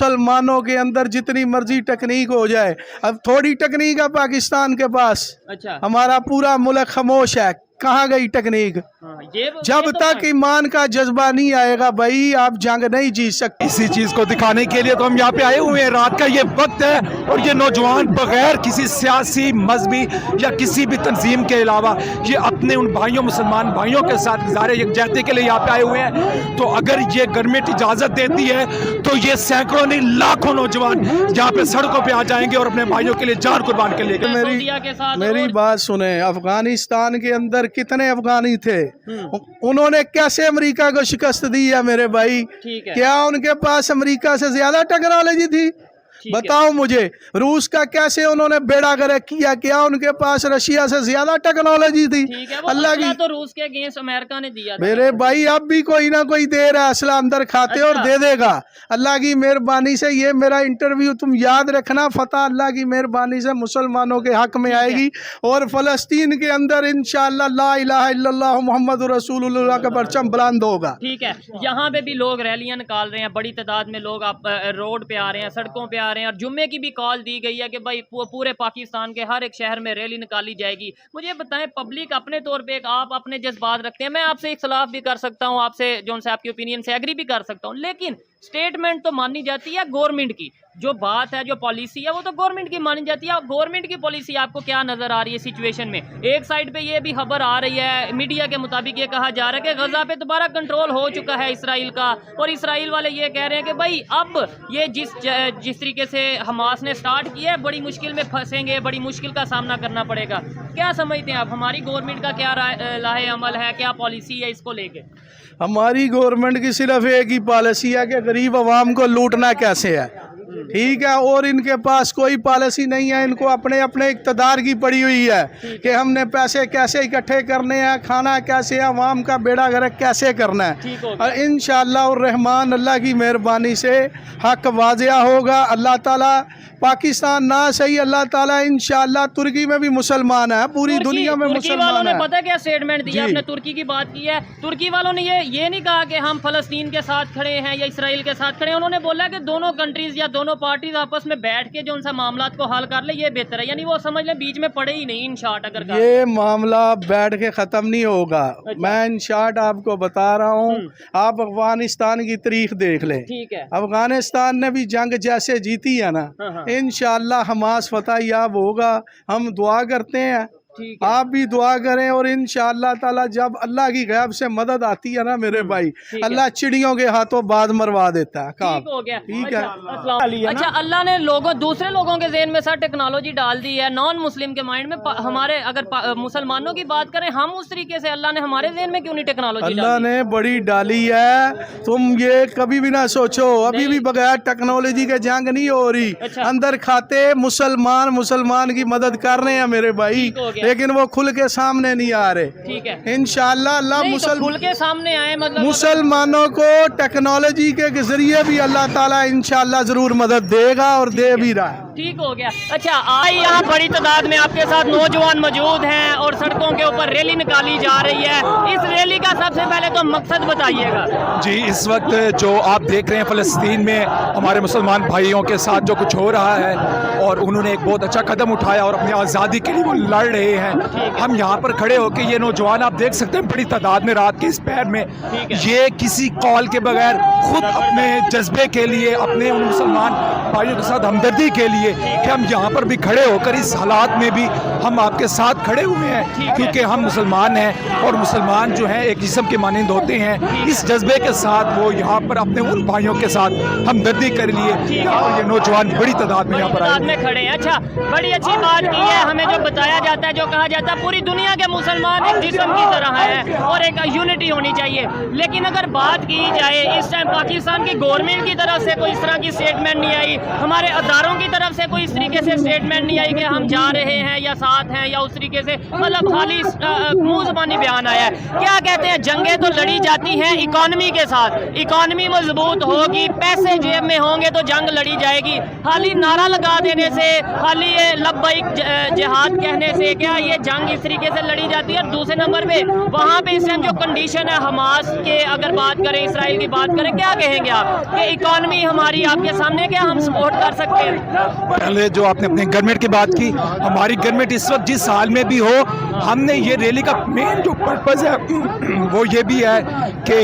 मुसलमानों के अंदर जितनी मर्जी टेक्निक हो जाए, अब थोड़ी टेक्निक है पाकिस्तान के पास। अच्छा, हमारा पूरा मुल्क खामोश है, कहाँ गई टेक्निक? जब तक ईमान का जज्बा नहीं आएगा भाई, आप जंग नहीं जीत सकते। इसी चीज को दिखाने के लिए तो हम यहाँ पे आए हुए हैं। रात का ये वक्त है और ये नौजवान बगैर किसी सियासी, मजहबी या किसी भी तंजीम के अलावा ये अपने उन भाइयों, मुसलमान भाइयों के साथ गुजारे यकजहती के लिए यहाँ पे आए हुए हैं। तो अगर ये गवर्नमेंट इजाजत देती है तो ये सैकड़ों नहीं लाखों नौजवान यहाँ पे सड़कों पे आ जाएंगे और अपने भाइयों के लिए जान कुर्बान के लिए। मेरी बात सुने, अफगानिस्तान के अंदर कितने अफगानी थे, उन्होंने कैसे अमेरिका को शिकस्त दी है मेरे भाई? क्या उनके पास अमेरिका से ज्यादा टेक्नोलॉजी थी? बताओ मुझे। रूस का कैसे उन्होंने बेड़ा गर्क किया, क्या उनके पास रशिया से ज्यादा टेक्नोलॉजी थी? अल्लाह की तो रूस के अगेंस्ट अमेरिका ने दिया था। मेरे भाई अब भी कोई ना कोई दे रहा है असला, अंदर खाते और दे देगा अल्लाह की मेहरबानी से। ये मेरा इंटरव्यू तुम याद रखना, फतह अल्लाह की मेहरबानी से मुसलमानों के हक में आएगी और फलस्तीन के अंदर इंशाअल्लाह ला इलाहा इल्लल्लाह मुहम्मद रसूलुल्लाह का परचम बुलंद होगा। ठीक है, यहाँ पे भी लोग रैलियां निकाल रहे हैं, बड़ी तादाद में लोग रोड पे आ रहे हैं, सड़कों पे आ रहे हैं और जुम्मे की भी कॉल दी गई है कि भाई पूरे पाकिस्तान के हर एक शहर में रैली निकाली जाएगी। मुझे बताएं, पब्लिक अपने तौर पे आप अपने जज्बात रखते हैं, मैं आपसे इख्तलाफ भी कर सकता हूं, आपसे जो उनसे आपकी ओपिनियन से एग्री भी कर सकता हूं, लेकिन स्टेटमेंट तो मानी जाती है गवर्नमेंट की। जो बात है, जो पॉलिसी है, वो तो गवर्नमेंट की मानी जाती है। गवर्नमेंट की पॉलिसी आपको क्या नजर आ रही है सिचुएशन में? एक साइड पे ये भी खबर आ रही है, मीडिया के मुताबिक ये कहा जा रहा है कि गजा पे दोबारा कंट्रोल हो चुका है इसराइल का, और इसराइल वाले ये कह रहे हैं कि भाई अब ये जिस तरीके से हमास ने स्टार्ट किया है, बड़ी मुश्किल में फंसेंगे, बड़ी मुश्किल का सामना करना पड़ेगा। क्या समझते हैं आप, हमारी गवर्नमेंट का क्या लाहे अमल है, क्या पॉलिसी है इसको लेके? हमारी गवर्नमेंट की सिर्फ एक ही पॉलिसी है कि गरीब आवाम को लूटना कैसे है, ठीक है, और इनके पास कोई पॉलिसी नहीं है। इनको अपने अपने इक़्तिदार की पड़ी हुई है कि हमने पैसे कैसे इकट्ठे करने हैं, खाना कैसे, अवाम का बेड़ा गर्क कैसे करना है। और इंशाअल्लाह और रहमान अल्लाह की मेहरबानी से हक वाज़िया होगा। अल्लाह ताला पाकिस्तान ना सही, अल्लाह ताला इंशाअल्लाह तुर्की में भी मुसलमान है, पूरी दुनिया में मुसलमान है। पता क्या स्टेटमेंट दिया आपने? तुर्की की बात की है। तुर्की वालों ने ये नहीं कहा कि हम फलस्तीन के साथ खड़े हैं या इसराइल के साथ खड़े हैं, उन्होंने बोला कि दोनों कंट्रीज या दोनों पार्टीज आपस में बैठ के जो उनसे मामलात को हल कर ले, ये बेहतर है। यानी वो समझ ले बीच में पड़े ही नहीं। इन शॉर्ट अगर ये मामला बैठ के ख़त्म नहीं होगा। मैं इन शॉर्ट आपको बता रहा हूँ, आप अफगानिस्तान की तारीख देख लें। ठीक है, अफगानिस्तान ने भी जंग जैसे जीती है ना, इंशाअल्लाह हमास फतह याब होगा। हम दुआ करते हैं, आप भी दुआ करें, और इंशाअल्लाह ताला जब अल्लाह की गैब से मदद आती है ना मेरे भाई, अल्लाह चिड़ियों के हाथों बात मरवा देता है। ठीक हो गया, ठीक है। अच्छा, अल्लाह ने दूसरे लोगों के ज़हन में सर टेक्नोलॉजी डाल दी है, नॉन मुस्लिम के माइंड में। हमारे अगर मुसलमानों की बात करें, हम उस तरीके से अल्लाह ने हमारे ज़हन में क्यों नहीं टेक्नोलॉजी? अल्लाह ने बड़ी डाली है, तुम ये कभी भी ना सोचो अभी भी बगैर टेक्नोलॉजी के जंग नहीं हो रही। अंदर खाते मुसलमान की मदद कर रहे हैं मेरे भाई, लेकिन वो खुल के सामने नहीं आ रहे। ठीक है, इंशाअल्लाह अल्लाह खुल के सामने आए, मतलब मुसलमानों को टेक्नोलॉजी के जरिए भी अल्लाह ताला इंशाअल्लाह जरूर मदद देगा और दे भी रहा है। ठीक हो गया। अच्छा, आज यहाँ बड़ी तादाद में आपके साथ नौजवान मौजूद हैं और सड़कों के ऊपर रैली निकाली जा रही है। इस रैली का सबसे पहले तो मकसद बताइएगा। जी, इस वक्त जो आप देख रहे हैं फ़लस्तीन में हमारे मुसलमान भाइयों के साथ जो कुछ हो रहा है, और उन्होंने एक बहुत अच्छा कदम उठाया और अपनी आज़ादी के लिए वो लड़ रहे हैं। हम यहाँ पर खड़े होकर, ये नौजवान आप देख सकते हैं बड़ी तादाद में रात के इस पहर में, ये किसी कॉल के बगैर खुद अपने जज्बे के लिए, अपने उन मुसलमान भाइयों के साथ हमदर्दी के लिए कि हम यहाँ पर भी खड़े होकर इस हालात में भी हम आपके साथ खड़े हुए हैं, क्योंकि हम मुसलमान हैं और मुसलमान जो हैं एक जिस्म के मानंद होते हैं। इस जज्बे के साथ वो यहाँ पर अपने उन भाइयों के साथ हमदर्दी कर लिए और ये नौजवान बड़ी तादाद में यहाँ पर आए खड़े हैं। अच्छा, बड़ी अच्छी बात की है। हमें जो बताया जाता है, जो कहा जाता है, पूरी दुनिया के मुसलमान एक जिस्म की तरह है और एक यूनिटी होनी चाहिए। लेकिन अगर बात की जाए, इस टाइम पाकिस्तान की गवर्नमेंट की तरफ से कोई इस तरह की स्टेटमेंट नहीं आई, हमारे अदारों की तरफ से कोई इस तरीके से स्टेटमेंट नहीं आई कि हम जा रहे हैं या साथ हैं, या उस तरीके से मतलब खाली मुंह ज़बानी बयान आया है? क्या कहते हैं, जंगें तो लड़ी जाती हैं इकॉनमी के साथ, इकॉनमी मजबूत होगी, पैसे जेब में होंगे तो जंग लड़ी जाएगी। खाली नारा लगा देने से, खाली ये लब्बैक जिहाद कहने से क्या ये जंग इस तरीके से लड़ी जाती है? और दूसरे नंबर पे वहाँ पे इस टाइम जो कंडीशन है हमास के, अगर बात करें, इसराइल की बात करें, क्या कहेंगे आप कि इकॉनमी हमारी आपके सामने, क्या हम सपोर्ट कर सकते हैं? पहले जो आपने अपने गवर्नमेंट की बात की, हमारी गवर्नमेंट इस वक्त जिस हाल में भी हो, हमने ये रैली का मेन जो पर्पज़ है वो ये भी है कि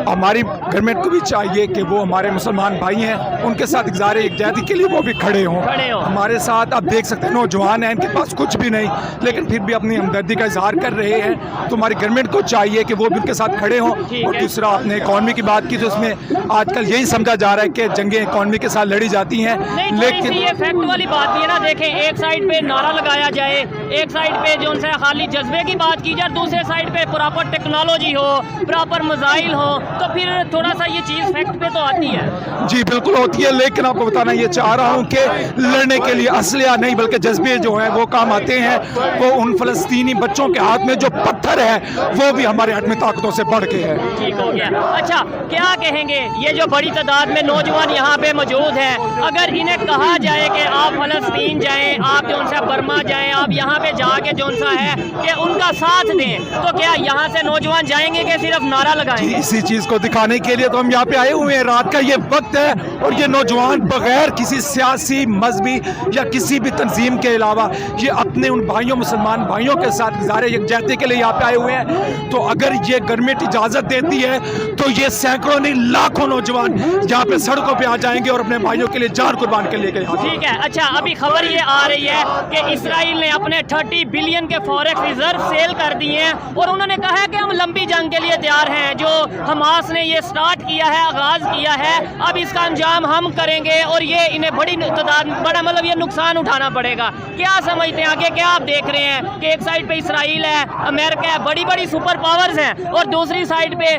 हमारी गवर्नमेंट को भी चाहिए कि वो हमारे मुसलमान भाई हैं, उनके साथ इज़हार यकजहती के लिए वो भी खड़े हों हमारे साथ। आप देख सकते हैं नौजवान हैं, इनके पास कुछ भी नहीं, लेकिन फिर भी अपनी हमदर्दी का इजहार कर रहे हैं। तो हमारी गवर्नमेंट को चाहिए कि वो भी उनके साथ खड़े हों। और दूसरा, आपने इकॉनमी की बात की, तो उसमें आजकल यही समझा जा रहा है कि जंगें इकॉनमी के साथ लड़ी जाती हैं, लेकिन ये फैक्ट वाली बात भी है ना। देखें, एक साइड पे नारा लगाया जाए, एक साइड पे जो उनसे खाली जज्बे की बात की जाए, दूसरे साइड पे प्रॉपर टेक्नोलॉजी हो, प्रॉपर मजाइल हो, तो फिर थोड़ा सा ये चीज़ फैक्ट पे तो आती है। जी बिल्कुल होती है, लेकिन आपको बताना ये चाह रहा हूँ कि लड़ने के लिए असलिया नहीं बल्कि जज्बे जो हैं वो काम आते हैं। वो उन फ़लस्तीनी बच्चों के हाथ में जो पत्थर है वो भी हमारे आदमी ताकतों से बढ़ के है। ठीक हो गया। अच्छा, क्या कहेंगे, ये जो बड़ी तादाद में नौजवान यहाँ पे मौजूद हैं, अगर इन्हें कहा जाए कि आप फ़लस्तीन जाएं, आप जो उनसे बर्मा जाएं, आप यहाँ पे जाके जो उनसा है कि उनका साथ दें, तो क्या यहाँ से नौजवान जाएंगे कि सिर्फ नारा लगाएंगे? इसी चीज़ को दिखाने के लिए तो हम यहाँ पे आए हुए हैं। रात का ये वक्त है और ये नौजवान बगैर किसी सियासी, मजहबी या किसी भी तंजीम के अलावा ये अपने उन भाइयों, मुसलमान भाइयों के साथ इज़हार यकजहती के लिए यहाँ पे आए हुए हैं। तो अगर ये गवर्नमेंट इजाज़त देती है तो ये सैकड़ों नहीं लाखों नौजवान यहाँ पे सड़कों पे आ जाएंगे और अपने भाइयों के लिए जान कुर्बान के लेके यहाँ। ठीक है। अच्छा, अभी खबर ये आ रही है कि इसराइल ने अपने 30 बिलियन के फॉरेक्स रिजर्व सेल कर दिए हैं और उन्होंने कहा है कि हम लंबी जंग के लिए तैयार हैं। जो हमास ने ये स्टार्ट किया है, आगाज किया है, अब इसका अंजाम हम करेंगे और ये इन्हें बड़ा मतलब ये नुकसान उठाना पड़ेगा। क्या समझते हैं आगे, क्या आप देख रहे हैं कि एक साइड पे इसराइल है, अमेरिका है, बड़ी बड़ी सुपर पावर्स हैं, और दूसरी साइड पे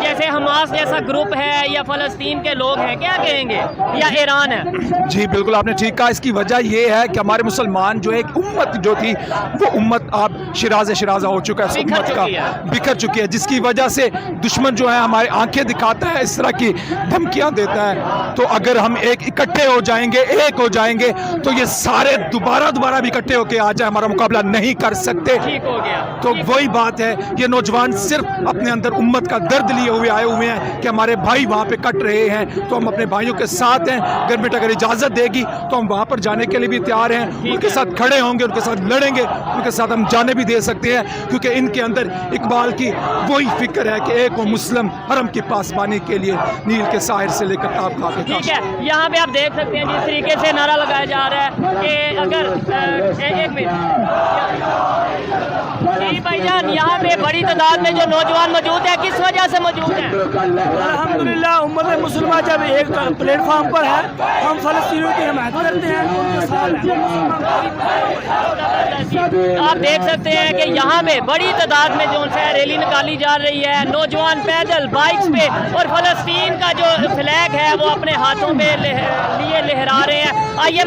जैसे हमास जैसा ग्रुप है या फ़लस्तीन के लोग हैं, क्या कहेंगे, या ईरान है? जी बिल्कुल आपने ठीक कहा। इसकी वजह ये है कि हमारे मुसलमान जो एक उम्मत जो थी वो उम्मत अब शिराजा हो चुका है, उम्मत का बिखर चुकी है, जिसकी वजह से दुश्मन जो है हमारे आंखें दिखाता है, इस तरह की धमकियां देता है। तो अगर हम एक इकट्ठे हो जाएंगे, एक हो जाएंगे, तो ये सारे दोबारा भी इकट्ठे होके आ जाए, हमारा मुकाबला नहीं कर सकते। ठीक हो गया। तो वही बात है, ये नौजवान सिर्फ अपने अंदर उम्मत का दर्द लिए हुए आए हुए हैं कि हमारे भाई वहाँ पे कट रहे हैं, तो हम अपने भाइयों के साथ हैं। गवर्नमेंट अगर इजाज़त देगी तो हम वहाँ पर जाने के लिए भी तैयार हैं, उनके साथ खड़े होंगे, उनके साथ लड़ेंगे, उनके साथ हम जाने भी दे सकते हैं, क्योंकि इनके अंदर इकबाल की वही फिक्र है कि एक वो मुस्लिम हरम के पास पाने के लिए नील के साहिर से लेकर ताब खा के। ठीक है, यहाँ पे आप देख सकते हैं जिस तरीके से नारा लगाया जा रहा है कि अगर एक मिनट जी भाईजान, यहाँ पे बड़ी तादाद में जो नौजवान मौजूद है, किस वजह से मौजूद है? अल्हम्दुलिल्लाह, उम्मत मुसलमान जब एक प्लेटफॉर्म पर है, हम फ़लस्तीनियों की हिमायत करते हैं, उनके साथ आप देख सकते हैं कि यहाँ पे बड़ी तादाद में जो है रैली निकाली जा रही है, नौजवान पैदल बाइक्स पे, और फ़लस्तीन का जो फ्लैग है वो अपने हाथों में लिए लहरा रहे हैं। आइए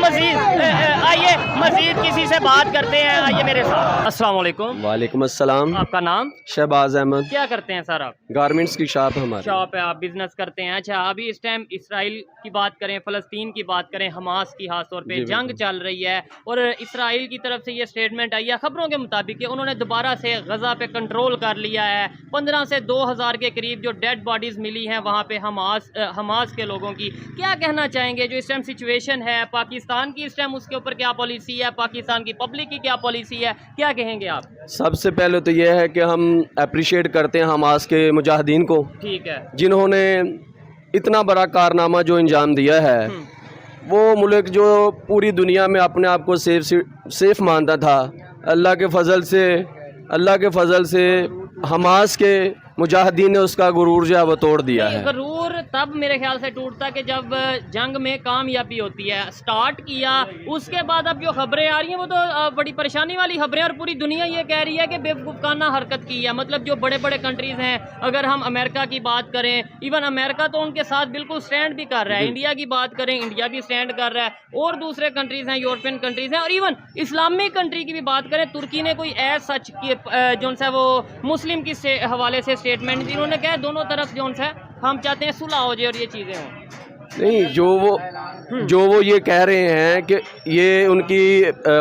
मज़ीद किसी से बात करते हैं, आइए मेरे साथ। अस्सलाम वालेकुम। वालेकुम अस्सलाम। आपका नाम? शहबाज अहमद। क्या करते हैं सर आप? गारमेंट्स की शॉप है हमारी। शॉप है, आप बिजनेस करते हैं। अच्छा, अभी इस टाइम इसराइल की बात करें, फ़लस्तीन की बात करें, हमास की खास तौर पे जंग चल रही है, और इसराइल की तरफ से ये स्टेटमेंट आई है खबरों के मुताबिक कि उन्होंने दोबारा से गज़ा पे कंट्रोल कर लिया है। 15 से 2000 के करीब जो डेड बॉडीज़ मिली हैं वहाँ पे हमास के लोगों की। क्या कहना चाहेंगे जो इस टाइम सिचुएशन है पाकिस्तान की, इस टाइम उसके ऊपर क्या पॉलिसी है, पाकिस्तान की पब्लिक की क्या पॉलिसी है, क्या कहेंगे आप? सबसे पहले तो ये है कि हम अप्रिशिएट करते हैं हमास के मुजाहिदीन को, ठीक है, जिन्होंने इतना बड़ा कारनामा जो अंजाम दिया है। वो मुल्क जो पूरी दुनिया में अपने आप को सेफ मानता था, अल्लाह के फ़ज़ल से हमास के मुजाहिदीन ने उसका गुरूर जो है वो तोड़ दिया है। गरूर तब मेरे ख्याल से टूटता कि जब जंग में कामयाबी होती है। स्टार्ट किया, उसके बाद अब जो खबरें आ रही हैं वो तो बड़ी परेशानी वाली खबरें, और पूरी दुनिया ये कह रही है कि बेवकूफ़ाना हरकत की है। मतलब जो बड़े बड़े कंट्रीज़ हैं, अगर हम अमेरिका की बात करें, इवन अमेरिका तो उनके साथ बिल्कुल स्टैंड भी कर रहा है। इंडिया की बात करें, इंडिया भी स्टैंड कर रहा है, और दूसरे कंट्रीज़ हैं, यूरोपियन कंट्रीज़ हैं, और इवन इस्लामिक कंट्री की भी बात करें, तुर्की ने कोई सच जो सा वो मुस्लिम की हवाले से स्टेटमेंट दी। उन्होंने कहा दोनों तरफ जो है हम चाहते हैं सुलह हो जाए और ये चीज़ें हों। नहीं, जो वो ये कह रहे हैं कि ये उनकी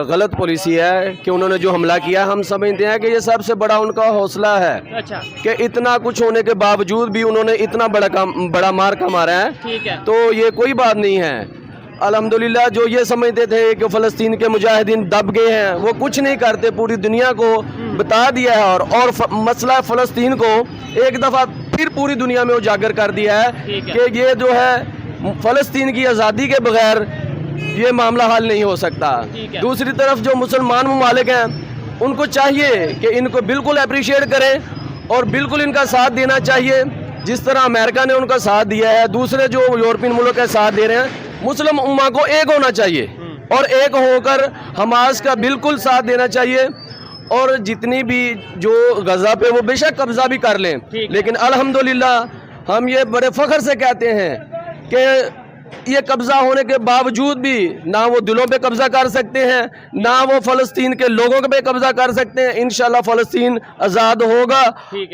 गलत पॉलिसी है कि उन्होंने जो हमला किया, हम समझते हैं कि ये सबसे बड़ा उनका हौसला है। अच्छा, कि इतना कुछ होने के बावजूद भी उन्होंने इतना बड़ा मार का मारा है। ठीक है। तो ये कोई बात नहीं है। अल्हम्दुलिल्लाह, जो ये समझते थे कि फ़लस्तीन के मुजाहिदीन दब गए हैं, वो कुछ नहीं करते, पूरी दुनिया को बता दिया है, और मसला फ़लस्तीन को एक दफ़ा फिर पूरी दुनिया में उजागर कर दिया है कि ये जो है फ़लस्तीन की आज़ादी के बगैर ये मामला हल नहीं हो सकता। दूसरी तरफ जो मुसलमान ममालिक हैं, उनको चाहिए कि इनको बिल्कुल अप्रिशिएट करें और बिल्कुल इनका साथ देना चाहिए, जिस तरह अमेरिका ने उनका साथ दिया है, दूसरे जो यूरोपियन मुल्क का साथ दे रहे हैं। मुस्लिम उम्मा को एक होना चाहिए और एक होकर हमास का बिल्कुल साथ देना चाहिए। और जितनी भी जो गजा पे वो बेशक कब्जा भी कर लें, लेकिन अल्हम्दुलिल्लाह हम ये बड़े फख्र से कहते हैं कि ये कब्जा होने के बावजूद भी ना वो दिलों पे कब्जा कर सकते हैं, ना वो फ़लस्तीन के लोगों पे कब्जा कर सकते हैं। इंशाल्लाह फ़लस्तीन आज़ाद होगा,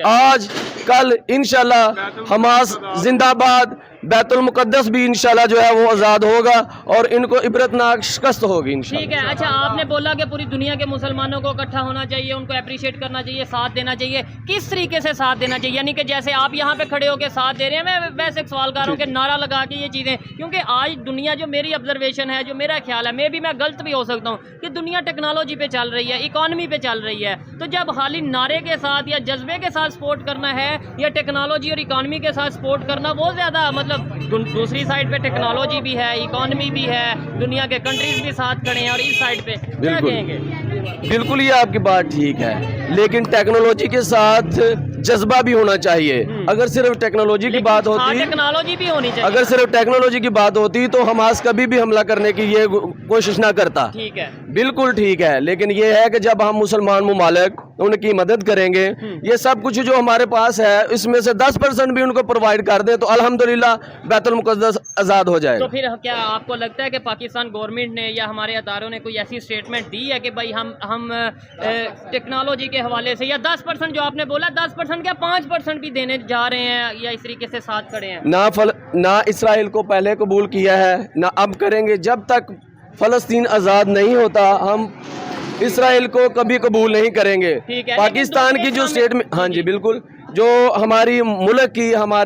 आज कल इंशाल्लाह। हमास जिंदाबाद, बैतुल मुक़द्दस भी इंशाल्लाह जो है वो आज़ाद होगा और इनको इबरतनाक शिकस्त होगी इंशाल्लाह। ठीक है। अच्छा, आपने बोला कि पूरी दुनिया के मुसलमानों को इकट्ठा होना चाहिए, उनको अप्रिशिएट करना चाहिए, साथ देना चाहिए। किस तरीके से साथ देना चाहिए? यानी कि जैसे आप यहाँ पे खड़े होकर साथ दे रहे हैं, मैं वैसे एक सवाल कर रहा हूँ कि नारा लगा के ये चीज़ें, क्योंकि आज दुनिया, जो मेरी ऑब्जर्वेशन है, जो मेरा ख्याल है, मैं गलत भी हो सकता हूँ, कि दुनिया टेक्नोलॉजी पे चल रही है, इकॉनमी पे चल रही है। तो जब खाली नारे के साथ या जज्बे के साथ सपोर्ट करना है, या टेक्नोलॉजी और इकॉनमी के साथ सपोर्ट करना, वो ज़्यादा मतलब दूसरी साइड पे टेक्नोलॉजी भी है, इकॉनमी भी है, दुनिया के कंट्रीज भी साथ खड़े हैं, और इस साइड पे क्या कहेंगे? बिल्कुल, ये आपकी बात ठीक है, लेकिन टेक्नोलॉजी के साथ जज्बा भी होना चाहिए। अगर सिर्फ टेक्नोलॉजी की बात होती, टेक्नोलॉजी भी होनी चाहिए। अगर सिर्फ टेक्नोलॉजी की बात होती तो हमास कभी भी हमला करने की ये कोशिश ना करता। ठीक है, बिल्कुल ठीक है, लेकिन ये है कि जब हम मुसलमान मुमालिक उनकी मदद करेंगे, ये सब कुछ जो हमारे पास है इसमें से 10% भी उनको प्रोवाइड कर दे तो अल्हम्दुलिल्लाह बैतुल मुक़द्दस आज़ाद हो जाए। तो फिर क्या आपको लगता है कि पाकिस्तान गवर्नमेंट ने या हमारे अदारों ने कोई ऐसी स्टेटमेंट दी है कि भाई हम टेक्नोलॉजी के हवाले से, या 10% जो आपने बोला, 10% क्या 5% भी देने जा रहे हैं, या इस तरीके से साथ खड़े हैं? ना इसराइल को पहले कबूल किया है, ना अब करेंगे। जब तक फ़लस्तीन आज़ाद नहीं होता, हम इसराइल को कभी कबूल नहीं करेंगे। पाकिस्तान की जो स्टेट में, हाँ जी बिल्कुल, जो हमारी मुल्क की, हमारे